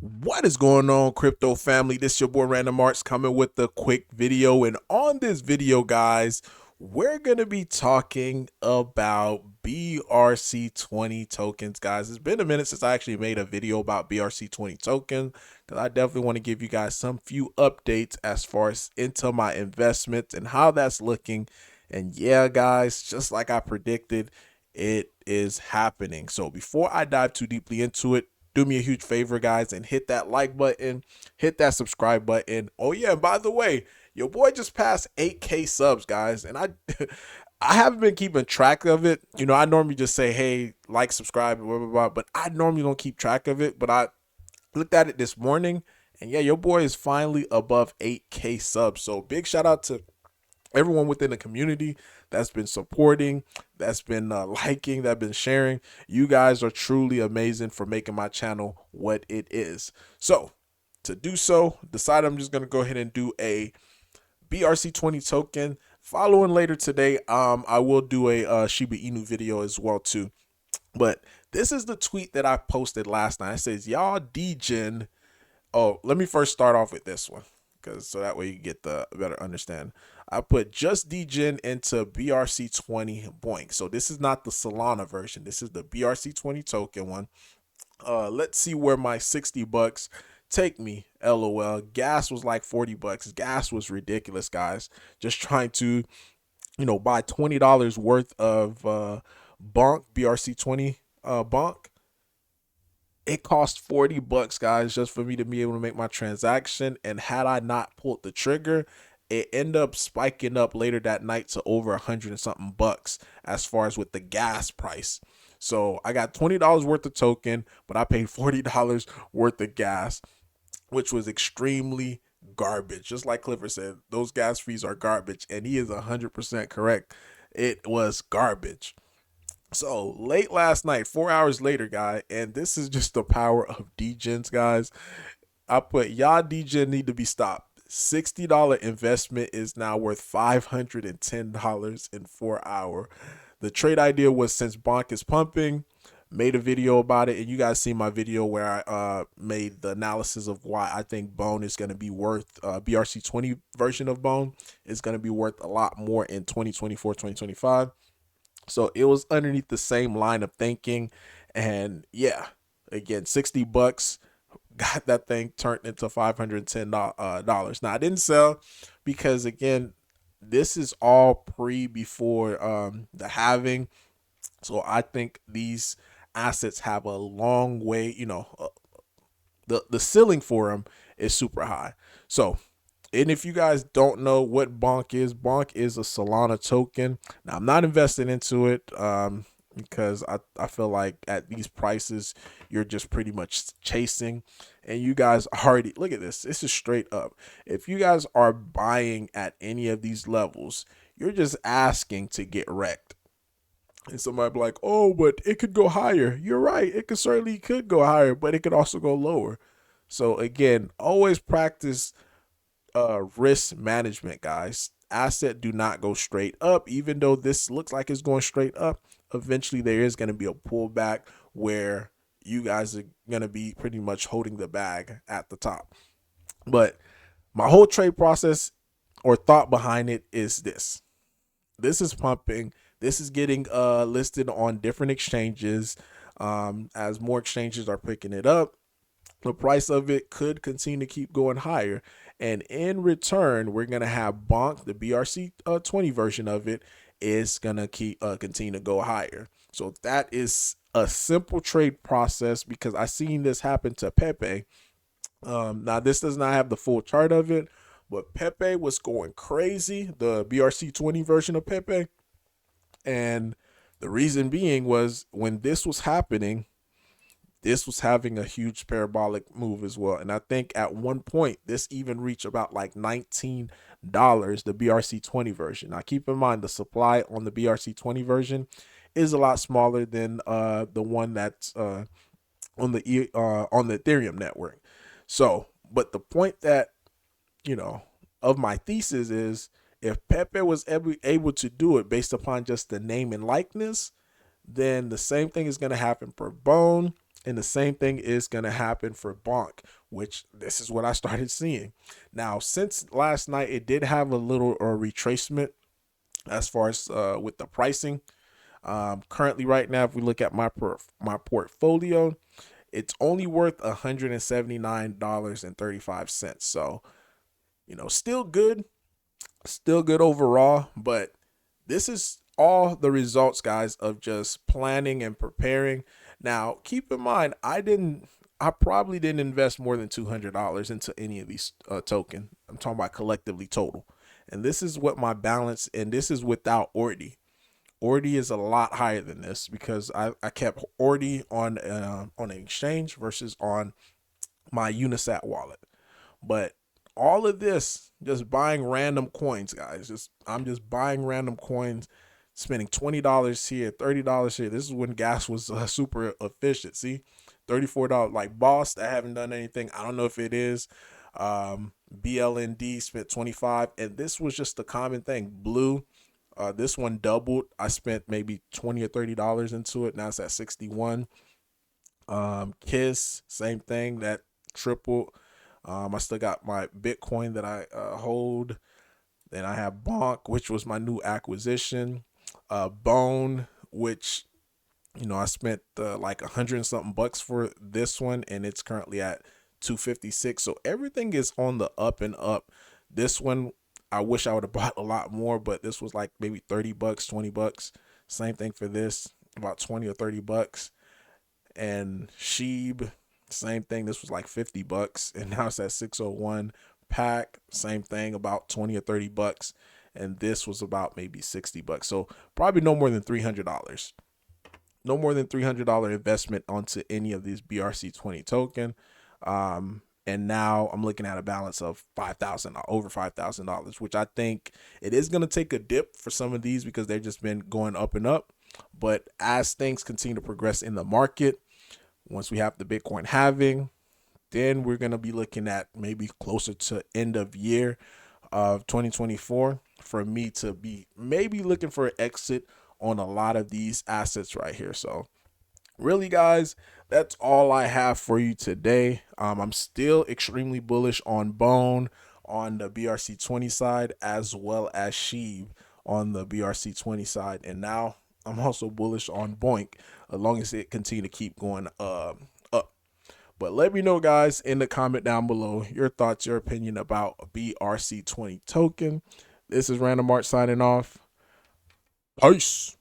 What is going on, crypto family? This is your boy Random Arts coming with a quick video. And on this video, guys, we're going to be talking about BRC20 tokens, guys. It's been a minute since I actually made a video about BRC20 token because I definitely want to give you guys some few updates as far as into my investments and how that's looking. And yeah, guys, just like I predicted, it is happening. So before I dive too deeply into it, do me a huge favor, guys, and hit that like button, hit that subscribe button. Oh yeah, and by the way, your boy just passed 8K subs, guys, and I I haven't been keeping track of it. You know, I normally just say, hey, like, subscribe, blah blah blah, but I normally don't keep track of it. But I looked at it this morning, and yeah, your boy is finally above 8K subs. So big shout out to everyone within the community that's been supporting, that's been liking, that's been sharing. You guys are truly amazing for making my channel what it is. So to do so, decided I'm just going to go ahead and do a BRC20 token. Following later today, I will do a Shiba Inu video as well too. But this is the tweet that I posted last night. It says, y'all degen. Oh, let me first start off with this one, because so that way you get the better understand. I put just degen into BRC20 Boink. So this is not the Solana version. This is the BRC20 token one. Let's see where my 60 bucks take me. LOL. Gas was like 40 bucks. Gas was ridiculous, guys. Just trying to, buy $20 worth of Bonk BRC20 Bonk. It cost 40 bucks, guys, just for me to be able to make my transaction. And had I not pulled the trigger, it ended up spiking up later that night to over 100 and something bucks as far as with the gas price. So I got $20 worth of token, but I paid $40 worth of gas, which was extremely garbage. Just like Clifford said, those gas fees are garbage, and he is 100% correct. It was garbage. So late last night, 4 hours later, guy, and this is just the power of degens, guys. I put y'all degen need to be stopped. $60 investment is now worth $510 in 4 hours. The trade idea was, since Bonk is pumping, made a video about it, and you guys see my video where I made the analysis of why I think Bone is going to be worth BRC20 version of Bone is going to be worth a lot more in 2024, 2025. So it was underneath the same line of thinking. And yeah, again, 60 bucks got that thing turned into $510. Now I didn't sell because, again, this is all before the halving. So I think these assets have a long way, the ceiling for them is super high. So, and if you guys don't know what Bonk is a Solana token. Now, I'm not investing into it because I feel like at these prices, you're just pretty much chasing. And you guys already, look at this. This is straight up. If you guys are buying at any of these levels, you're just asking to get wrecked. And somebody be like, oh, but it could go higher. You're right. It could go higher, but it could also go lower. So again, always practice risk management, guys. Asset do not go straight up. Even though this looks like it's going straight up, eventually there is going to be a pullback where you guys are going to be pretty much holding the bag at the top. But my whole trade process or thought behind it is this. This is pumping. This is getting listed on different exchanges. As more exchanges are picking it up, the price of it could continue to keep going higher. And in return, we're going to have Bonk, the BRC20 version of it, is going to keep continue to go higher. So that is a simple trade process, because I seen this happen to Pepe. Now, this does not have the full chart of it, but Pepe was going crazy, the BRC20 version of Pepe. And the reason being was, when this was happening, this was having a huge parabolic move as well. And I think at one point, this even reached about like $19, the BRC20 version. Now, keep in mind, the supply on the BRC20 version is a lot smaller than the one that's on the Ethereum network. So, but the point that, of my thesis is, if Pepe was able to do it based upon just the name and likeness, then the same thing is going to happen for Bone. And the same thing is going to happen for Bonk, which this is what I started seeing. Now, since last night, it did have a little retracement as far as with the pricing. Currently, right now, if we look at my portfolio, it's only worth $179.35. So, still good overall. But this is all the results, guys, of just planning and preparing. Now, keep in mind, I probably didn't invest more than $200 into any of these token. I'm talking about collectively total. And this is what my balance, and this is without Ordi. Ordi is a lot higher than this because I kept Ordi on an exchange versus on my Unisat wallet. But all of this, just buying random coins, guys. I'm just buying random coins, spending $20 here, $30 here. This is when gas was super efficient. See, $34. Like Boss, I haven't done anything. I don't know if it is. BLND spent 25, and this was just a common thing. Blue, this one doubled. I spent maybe $20 or $30 into it. Now it's at 61. Kiss, same thing, that tripled. I still got my Bitcoin that I hold. Then I have Bonk, which was my new acquisition. Bone, which I spent like 100 and something bucks for this one, and it's currently at 256. So everything is on the up and up. This one, I wish I would have bought a lot more, but this was like maybe 30 bucks, 20 bucks. Same thing for this, about 20 or 30 bucks. And Sheeb, same thing. This was like 50 bucks, and now it's at 601. Pack, same thing, about 20 or 30 bucks. And this was about maybe 60 bucks. So probably no more than $300. No more than $300 investment onto any of these BRC20 token. And now I'm looking at a balance of over $5,000, which I think it is going to take a dip for some of these because they've just been going up and up. But as things continue to progress in the market, once we have the Bitcoin halving, then we're going to be looking at maybe closer to end of year of 2024 for me to be maybe looking for an exit on a lot of these assets right here. So really, guys, that's all I have for you today. I'm still extremely bullish on Bone on the BRC20 side, as well as Sheeb on the BRC20 side. And now I'm also bullish on Boink, as long as it continue to keep going up. But let me know, guys, in the comment down below your thoughts, your opinion about BRC20 token. This is Random Art signing off. Peace.